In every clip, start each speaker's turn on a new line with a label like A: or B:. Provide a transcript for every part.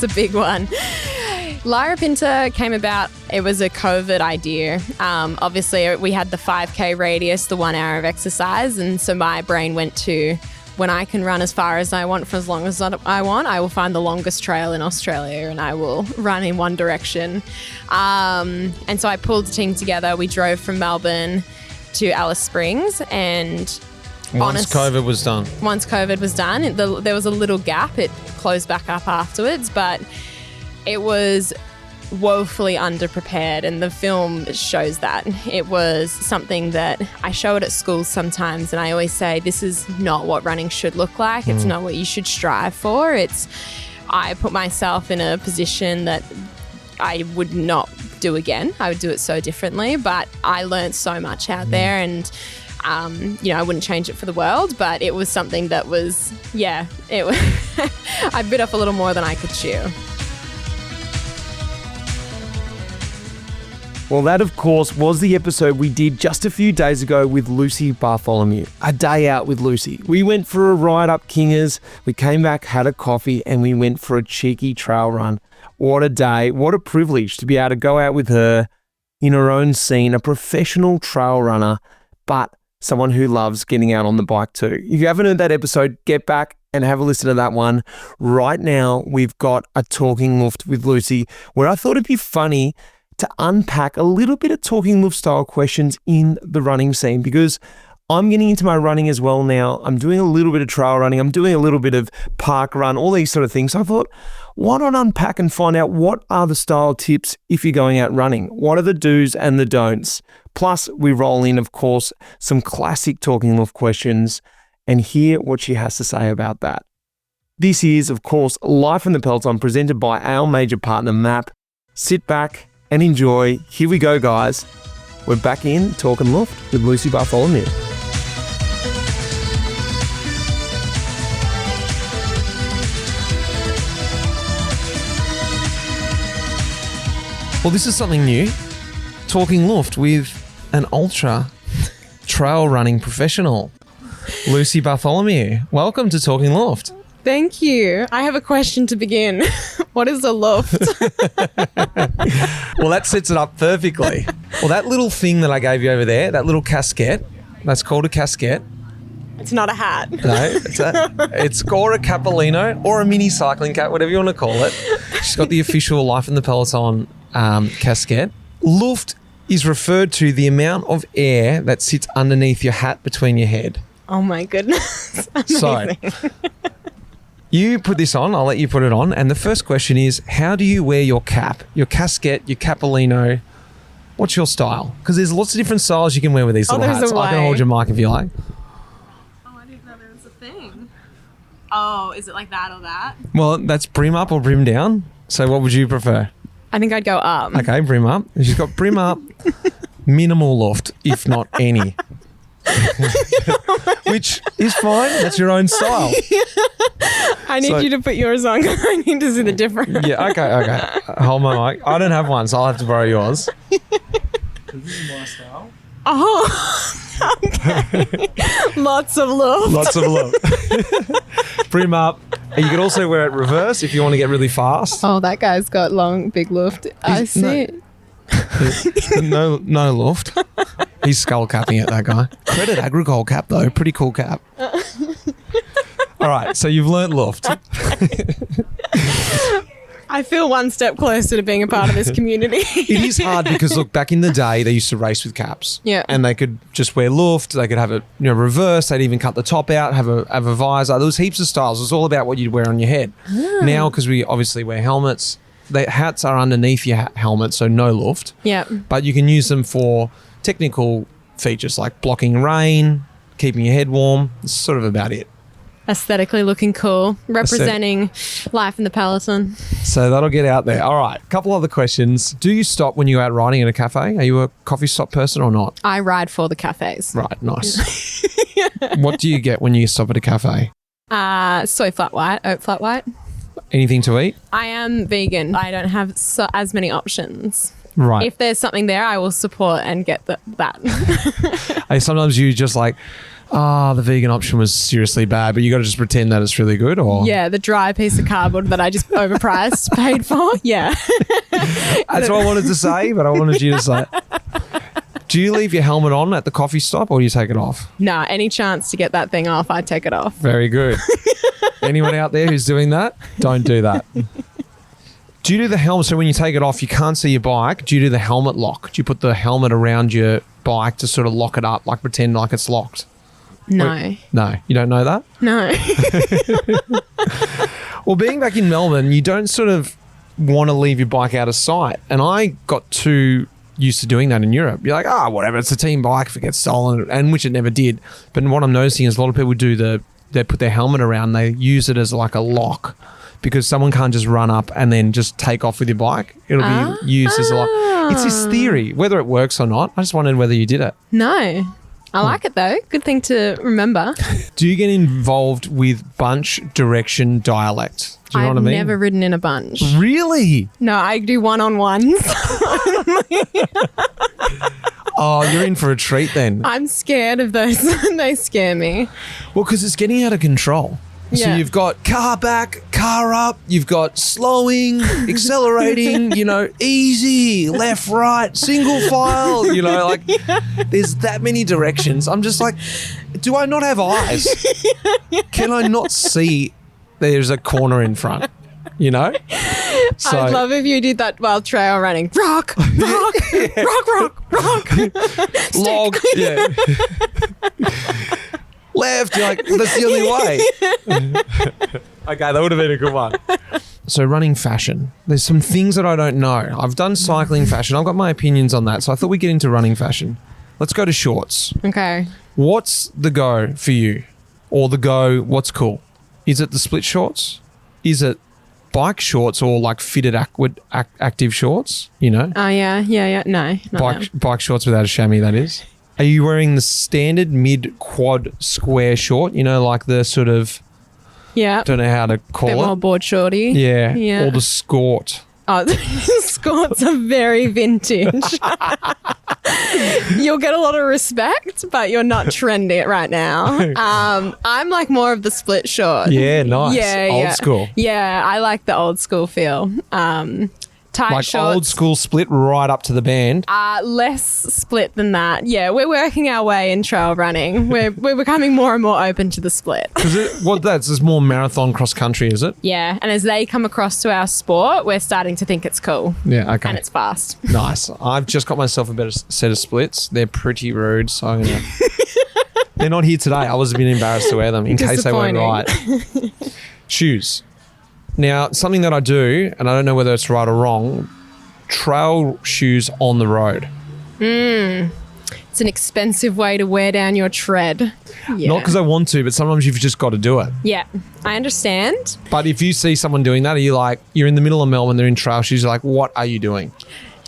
A: a big one. Larapinta came about, it was a COVID idea. Obviously, we had the 5K radius, the 1 hour of exercise. And so my brain went to, when I can run as far as I want for as long as I want, I will find the longest trail in Australia and I will run in one direction. And so I pulled the team together. We drove from Melbourne to Alice Springs, and
B: once COVID was done,
A: there was a little gap. It closed back up afterwards, but it was woefully underprepared, and the film shows that. It was something that I show it at schools sometimes, and I always say, this is not what running should look like. It's not what you should strive for. I put myself in a position that I would not do again. I would do it so differently, but I learned so much out there, and I wouldn't change it for the world, but it was something that was, I bit off a little more than I could chew.
C: Well, that, of course, was the episode we did just a few days ago with Lucy Bartholomew. A day out with Lucy. We went for a ride up Kingers, we came back, had a coffee, and we went for a cheeky trail run. What a day. What a privilege to be able to go out with her in her own scene, a professional trail runner, but someone who loves getting out on the bike too. If you haven't heard that episode, get back and have a listen to that one. Right now, we've got a Talking Luft with Lucy, where I thought it'd be funny to unpack a little bit of Talking Luft style questions in the running scene, because I'm getting into my running as well now. I'm doing a little bit of trail running. I'm doing a little bit of park run, all these sort of things. So I thought, why not unpack and find out what are the style tips if you're going out running? What are the do's and the don'ts? Plus, we roll in, of course, some classic Talking Luft questions and hear what she has to say about that. This is, of course, Life in the Peloton, presented by our major partner, MAAP. Sit back and enjoy. Here we go, guys. We're back in Talking Luft with Lucy Bartholomew.
B: Well, this is something new. Talking Luft with an ultra trail running professional, Lucy Bartholomew. Welcome to Talking Luft.
A: Thank you. I have a question to begin. What is a luft?
B: Well, that sets it up perfectly. Well, that little thing that I gave you over there, that little casquette, that's called a casquette.
A: It's not a hat.
B: No, it's called a capolino or a mini cycling cap, whatever you want to call it. She's got the official Life in the Peloton casquette. Luft is referred to the amount of air that sits underneath your hat between your head.
A: Oh my goodness. Amazing.
B: So, you put this on, I'll let you put it on. And the first question is, how do you wear your cap, your casquette, your capolino? What's your style? Because there's lots of different styles you can wear with these little hats. I can hold your mic if you like.
A: Oh, I didn't know there was a thing. Oh, is it like that or that?
B: Well, that's brim up or brim down. So what would you prefer?
A: I think I'd go up.
B: Okay, brim up. She's got brim up, minimal luft, if not any. Which is fine. That's your own style.
A: I need you to put yours on. I need to see the difference.
B: Yeah, okay. Hold my mic. I don't have one, so I'll have to borrow yours.
C: This is my style.
A: Oh, okay. Lots of love.
B: Brim up. You could also wear it reverse if you want to get really fast.
A: Oh, that guy's got long, big luft. I see it.
B: No luft. He's skull capping it, that guy. Credit Agricole cap though, pretty cool cap. All right, so you've learnt luft.
A: I feel one step closer to being a part of this community.
B: It is hard because look, back in the day they used to race with caps.
A: Yeah.
B: And they could just wear luft, they could have it reverse, they'd even cut the top out, have a visor. There was heaps of styles. It was all about what you'd wear on your head. Now, because we obviously wear helmets, the hats are underneath your helmet, so no luft.
A: Yeah.
B: But you can use them for technical features like blocking rain, keeping your head warm. It's sort of about it.
A: Aesthetically looking cool. Representing Life in the Peloton.
B: So that'll get out there. All right. A couple other questions. Do you stop when you're out riding at a cafe? Are you a coffee shop person or not?
A: I ride for the cafes.
B: Right. Nice. What do you get when you stop at a cafe?
A: Soy flat white, oat flat white.
B: Anything to eat?
A: I am vegan. I don't have as many options.
B: Right.
A: If there's something there, I will support and get that.
B: Sometimes you just like, the vegan option was seriously bad, but you got to just pretend that it's really good, or
A: Yeah, the dry piece of cardboard that I just overpriced paid for. Yeah.
B: that's what I wanted to say, but I wanted you to say it. Do you leave your helmet on at the coffee stop, or do you take it off?
A: Nah, any chance to get that thing off, I take it off.
B: Very good. Anyone out there who's doing that, don't do that. Do you do the helmet? So when you take it off, you can't see your bike. Do you do the helmet lock? Do you put the helmet around your bike to sort of lock it up, like pretend like it's locked?
A: No.
B: No, you don't know that?
A: No.
B: Well, being back in Melbourne, you don't sort of want to leave your bike out of sight. And I got too used to doing that in Europe. You're like, whatever, it's a team bike if it gets stolen, and which it never did. But what I'm noticing is a lot of people they put their helmet around, they use it as like a lock, because someone can't just run up and then just take off with your bike. It'll be used as a lock. It's this theory, whether it works or not. I just wondered whether you did it.
A: No. I like it though. Good thing to remember.
B: Do you get involved with bunch direction dialect? Do you know what I mean?
A: I've never ridden in a bunch.
B: Really?
A: No, I do one-on-ones.
B: Oh, you're in for a treat then.
A: I'm scared of those. They scare me.
B: Well, because it's getting out of control. So
A: Yeah.
B: you've got car back, car up, you've got slowing, accelerating, easy, left, right, single file, like there's that many directions. I'm just like, do I not have eyes? Can I not see there's a corner in front? So,
A: I'd love if you did that while trail running. Rock, rock, rock, rock, rock.
B: log, yeah. Left, you're like, that's the only way. Okay, that would have been a good one. So running fashion. There's some things that I don't know. I've done cycling fashion. I've got my opinions on that. So I thought we'd get into running fashion. Let's go to shorts.
A: Okay.
B: What's the go for you? Or the go, what's cool? Is it the split shorts? Is it bike shorts or like fitted active shorts?
A: Oh, yeah. No, not them.
B: Bike shorts without a chamois, that is. Are you wearing the standard mid-quad square short? Like the sort of,
A: Yeah.
B: don't know how to call
A: Bit
B: it.
A: more board shorty.
B: Yeah.
A: Yeah.
B: Or the skort.
A: Oh, skirts are very vintage. You'll get a lot of respect, but you're not trendy right now. I'm like more of the split short.
B: Yeah, nice.
A: Yeah,
B: Old
A: yeah.
B: school.
A: Yeah, I like the old school feel. Tight
B: Like
A: shorts.
B: old school split right up to the band.
A: Less split than that. Yeah, we're working our way in trail running. We're becoming more and more open to the split.
B: That's more marathon cross country, is it?
A: Yeah, and as they come across to our sport, we're starting to think it's cool.
B: Yeah, okay.
A: And it's fast.
B: Nice. I've just got myself a better set of splits. They're pretty rude, so I'm going to... They're not here today. I was a bit embarrassed to wear them in case they weren't right. Shoes. Now, something that I do, and I don't know whether it's right or wrong, trail shoes on the road.
A: It's an expensive way to wear down your tread. Yeah.
B: Not because I want to, but sometimes you've just got to do it.
A: Yeah, I understand.
B: But if you see someone doing that, are you like, you're in the middle of Melbourne, they're in trail shoes, you're like, what are you doing?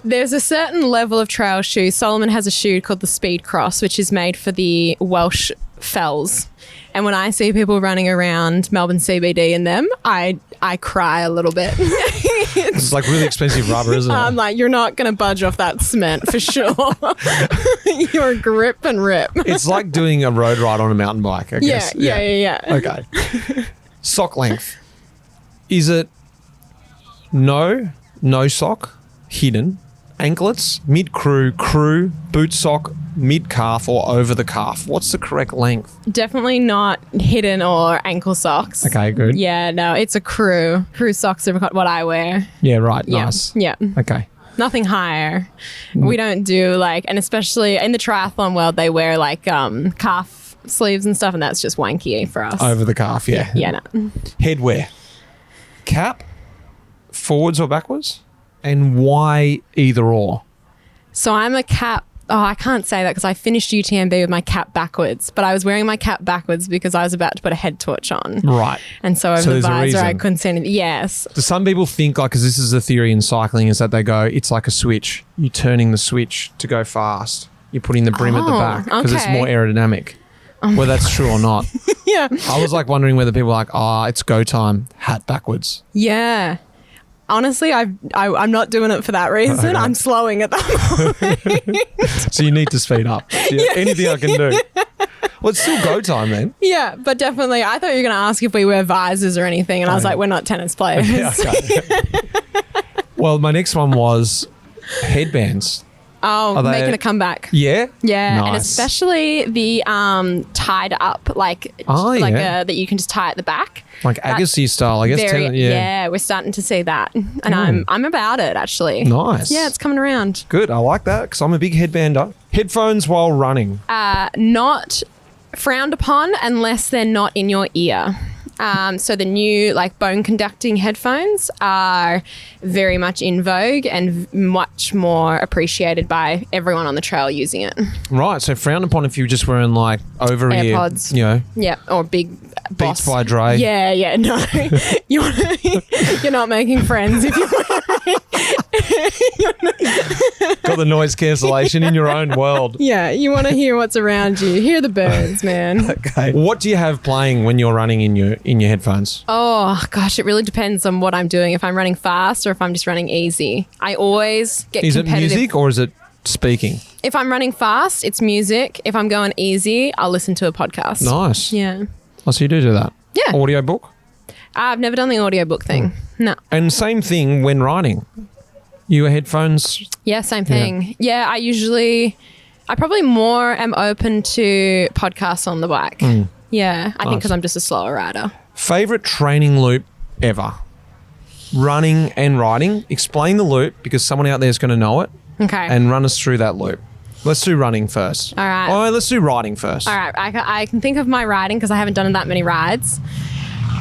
A: There's a certain level of trail shoe. Solomon has a shoe called the Speed Cross, which is made for the Welsh fells. And when I see people running around Melbourne CBD in them, I cry a little bit.
B: It's like really expensive rubber, isn't it?
A: I'm like, you're not going to budge off that cement for sure. You're grip and rip.
B: It's like doing a road ride on a mountain bike, I guess.
A: Yeah.
B: Okay. Sock length. Is it no sock, hidden, anklets, mid-crew, boot sock, mid-calf or over the calf? What's the correct length?
A: Definitely not hidden or ankle socks.
B: Okay, good.
A: Yeah, no, it's a crew. Crew socks are what I wear.
B: Yeah, right.
A: Yeah.
B: Nice.
A: Yeah.
B: Okay.
A: Nothing higher. We don't do and especially in the triathlon world, they wear calf sleeves and stuff, and that's just wanky for us.
B: Over the calf, yeah.
A: Yeah, no.
B: Headwear. Cap, forwards or backwards? And why either or?
A: So I'm a cap. Oh, I can't say that because I finished UTMB with my cap backwards, but I was wearing my cap backwards because I was about to put a head torch on.
B: Right.
A: And so over the
B: there's a
A: visor, I
B: reason.
A: couldn't see anything. Yes.
B: Do some people think, because this is the theory in cycling, is that they go, it's like a switch. You're turning the switch to go fast. You're putting the brim at the back because it's
A: okay.
B: more aerodynamic. Whether that's true or not.
A: Yeah.
B: I was wondering whether people are like, it's go time, hat backwards.
A: Yeah. Honestly, I'm not doing it for that reason.
B: Okay.
A: I'm slowing at that point.
B: So you need to speed up. So anything I can do. Well, it's still go time then.
A: Yeah, but definitely. I thought you were going to ask if we wear visors or anything, and I was like, we're not tennis players.
B: Yeah, okay. Well, my next one was headbands.
A: Oh, making a comeback.
B: Yeah?
A: Yeah,
B: Nice.
A: and especially the tied up, that you can just tie at the back.
B: Like Agassi style, I guess.
A: Yeah, we're starting to see that, and I'm about it actually.
B: Nice.
A: Yeah, it's coming around.
B: Good. I like that because I'm a big headbander. Headphones while running.
A: Not frowned upon unless they're not in your ear. So the new bone conducting headphones are very much in vogue and much more appreciated by everyone on the trail using it.
B: Right. So frowned upon if you're just wearing over ear
A: AirPods.
B: Yeah,
A: or big
B: Beats by Dre.
A: Yeah, no. You're not making friends if you're
B: Got the noise cancellation in your own world.
A: Yeah, you want to hear what's around you. Hear the birds, man.
B: Okay. What do you have playing when you're running in your headphones?
A: Oh, gosh, it really depends on what I'm doing. If I'm running fast or if I'm just running easy. I always get competitive.
B: Is it music or is it speaking?
A: If I'm running fast, it's music. If I'm going easy, I'll listen to a podcast.
B: Nice.
A: Yeah.
B: Oh, so you do that?
A: Yeah.
B: Audiobook?
A: I've never done the audiobook thing. No.
B: And same thing when riding. You headphones?
A: Yeah, same thing. Yeah, I probably more am open to podcasts on the bike. Yeah, I think because I'm just a slower rider.
B: Favorite training loop ever? Running and riding. Explain the loop because someone out there is going to know it.
A: Okay.
B: And run us through that loop. Let's do running first.
A: All right.
B: Oh, let's do riding first.
A: All right. I can think of my riding because I haven't done that many rides.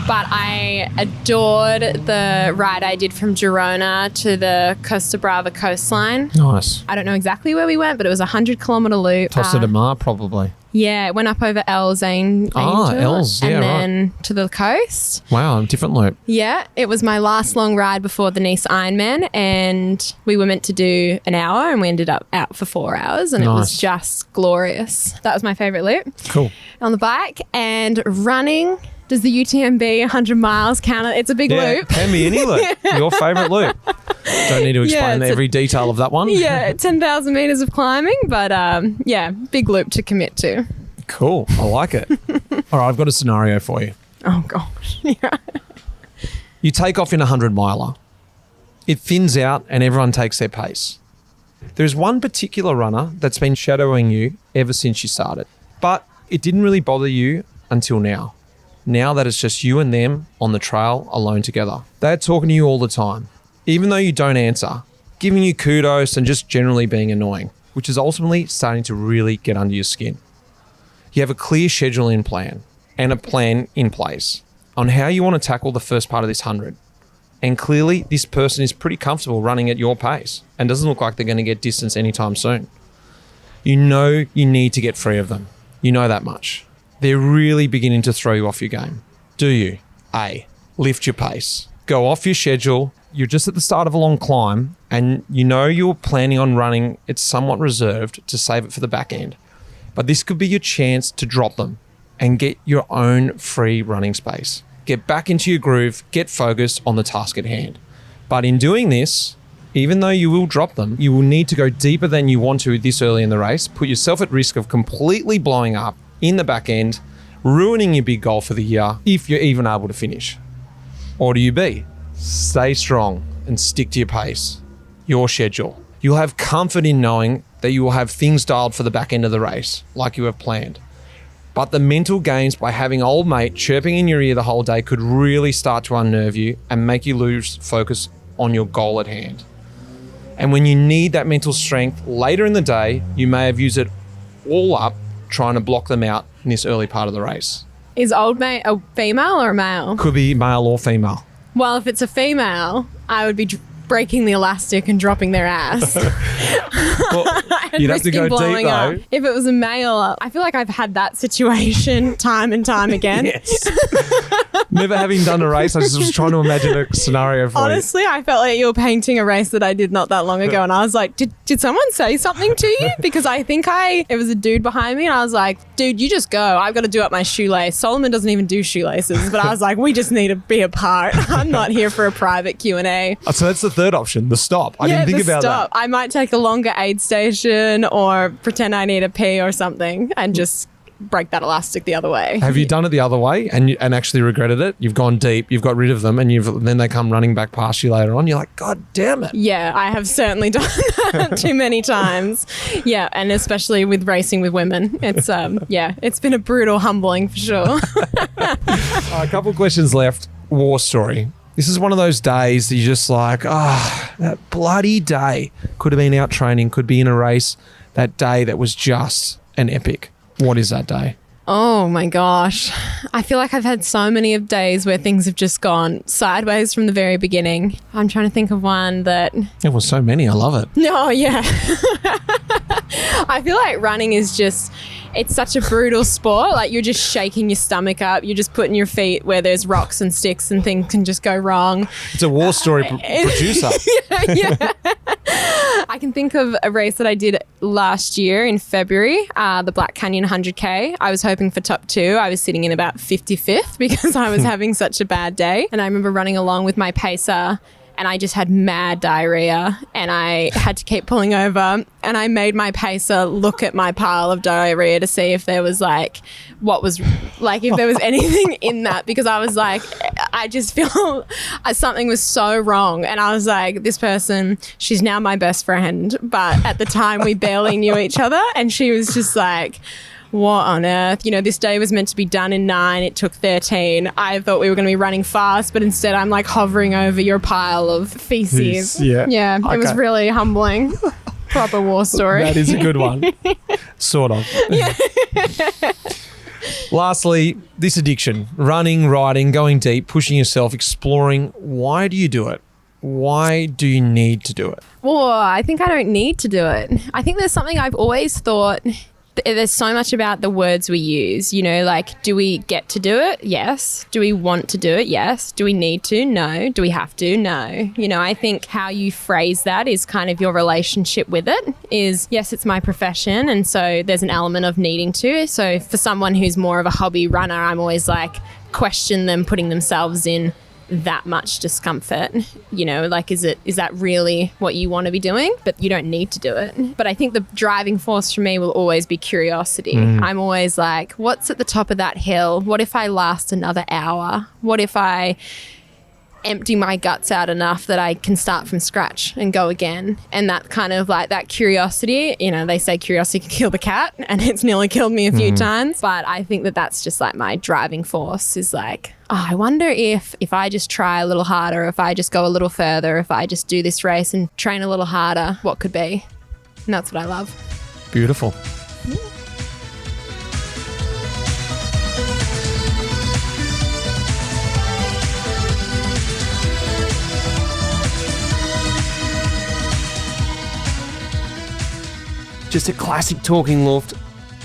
A: But I adored the ride I did from Girona to the Costa Brava coastline.
B: Nice.
A: I don't know exactly where we went, but it was a 100-kilometre loop.
B: Tossa de Mar, probably.
A: Yeah, it went up over Els Angel.
B: Els, yeah,
A: and
B: right.
A: then to the coast.
B: Wow, different loop.
A: Yeah, it was my last long ride before the Nice Ironman, and we were meant to do an hour, and we ended up out for 4 hours, and it was just glorious. That was my favourite loop.
B: Cool.
A: On the bike. And running, does the UTMB 100 miles count? It's a big loop.
B: Can be any loop. Your favourite loop. Don't need to explain every detail of that one.
A: Yeah, 10,000 metres of climbing, but big loop to commit to.
B: Cool. I like it. All right, I've got a scenario for you.
A: Oh, gosh. Yeah.
B: You take off in a 100-miler. It thins out and everyone takes their pace. There's one particular runner that's been shadowing you ever since you started, but it didn't really bother you until now. Now that it's just you and them on the trail alone together. They're talking to you all the time, even though you don't answer, giving you kudos and just generally being annoying, which is ultimately starting to really get under your skin. You have a clear schedule in plan and a plan in place on how you want to tackle the first part of this 100. And clearly this person is pretty comfortable running at your pace and doesn't look like they're going to get distance anytime soon. You know you need to get free of them. You know that much. They're really beginning to throw you off your game. Do you? A, lift your pace. Go off your schedule. You're just at the start of a long climb and you know you're planning on running. It's somewhat reserved to save it for the back end. But this could be your chance to drop them and get your own free running space. Get back into your groove. Get focused on the task at hand. But in doing this, even though you will drop them, you will need to go deeper than you want to this early in the race. Put yourself at risk of completely blowing up in the back end, ruining your big goal for the year if you're even able to finish. Or do you B? Stay strong and stick to your pace, your schedule. You'll have comfort in knowing that you will have things dialed for the back end of the race, like you have planned. But the mental games by having old mate chirping in your ear the whole day could really start to unnerve you and make you lose focus on your goal at hand. And when you need that mental strength later in the day, you may have used it all up trying to block them out in this early part of the race.
A: Is old mate a female or a male?
B: Could be male or female.
A: Well, if it's a female, I would be breaking the elastic and dropping their ass.
B: Well, you'd have to go deep though.
A: If it was a male, I feel like I've had that situation time and time again.
B: Yes. Never having done a race, I just was trying to imagine a scenario for
A: Honestly, I felt like you were painting a race that I did not that long ago, and I was like, did someone say something to you? Because I think it was a dude behind me, and I was like, dude, you just go. I've got to do up my shoelace. Solomon doesn't even do shoelaces, but I was like, we just need to be apart. I'm not here for a private Q&A.
B: So that's the third option, the stop. I didn't think about
A: stop. I might take a longer aid station or pretend I need a pee or something and just break that elastic the other way.
B: Have you done it the other way and actually regretted it? You've gone deep, you've got rid of them, and then they come running back past you later on. You're like, God damn it.
A: Yeah, I have certainly done that too many times. Yeah, and especially with racing with women. It's it's been a brutal humbling for sure.
B: A couple of questions left. War story. This is one of those days that you're just like, that bloody day. Could have been out training, could be in a race. That day that was just an epic. What is that day?
A: Oh my gosh. I feel like I've had so many of days where things have just gone sideways from the very beginning. I'm trying to think of one that...
B: There was so many. I love it.
A: No, yeah. I feel like running is just... It's such a brutal sport. Like, you're just shaking your stomach up. You're just putting your feet where there's rocks and sticks and things can just go wrong.
B: It's a war story producer.
A: Yeah. I can think of a race that I did last year in February, the Black Canyon 100K. I was hoping for top 2. I was sitting in about 55th because I was having such a bad day. And I remember running along with my pacer and I just had mad diarrhea and I had to keep pulling over, and I made my pacer look at my pile of diarrhea to see if there was if there was anything in that, because I was like, I just feel something was so wrong. And I was like, this person, she's now my best friend, but at the time we barely knew each other, and she was just like, what on earth? You know, this day was meant to be done in 9. It took 13. I thought we were going to be running fast, but instead I'm like hovering over your pile of feces.
B: Yeah.
A: It was really humbling. Proper war story.
B: That is a good one. Sort of.
A: Yeah.
B: Lastly, this addiction, running, riding, going deep, pushing yourself, exploring. Why do you do it? Why do you need to do it?
A: Well, I think I don't need to do it. I think there's something I've always thought. There's so much about the words we use, you know, like, do we get to do it? Yes. Do we want to do it? Yes. Do we need to? No. Do we have to? No. You know, I think how you phrase that is kind of your relationship with it is, yes, it's my profession. And so there's an element of needing to. So for someone who's more of a hobby runner, I'm always like, question them putting themselves in that much discomfort, you know, like, is that really what you want to be doing? But you don't need to do it. But I think the driving force for me will always be curiosity. I'm always like, what's at the top of that hill? What if I last another hour? What if I empty my guts out enough that I can start from scratch and go again? And that kind of like that curiosity, you know, they say curiosity can kill the cat, and it's nearly killed me a few times. But I think that that's just like my driving force is like, oh, I wonder if I just try a little harder, if I just go a little further, if I just do this race and train a little harder, what could be? And that's what I love.
B: Beautiful.
C: Just a classic Talking Luft.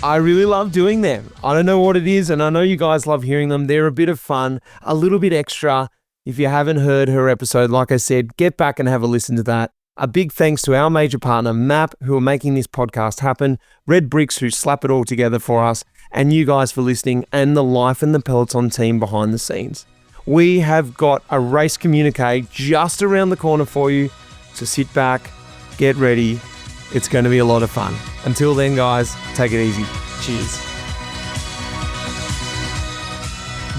C: I really love doing them. I don't know what it is, and I know you guys love hearing them. They're a bit of fun, a little bit extra. If you haven't heard her episode, like I said, get back and have a listen to that. A big thanks to our major partner, MAAP, who are making this podcast happen, Red Bricks, who slap it all together for us, and you guys for listening, and the Life in the Peloton team behind the scenes. We have got a race communique just around the corner for you, so sit back, get ready. It's going to be a lot of fun. Until then, guys, take it easy. Cheers.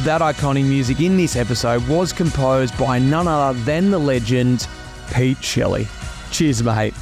D: That iconic music in this episode was composed by none other than the legend, Pete Shelley. Cheers, mate.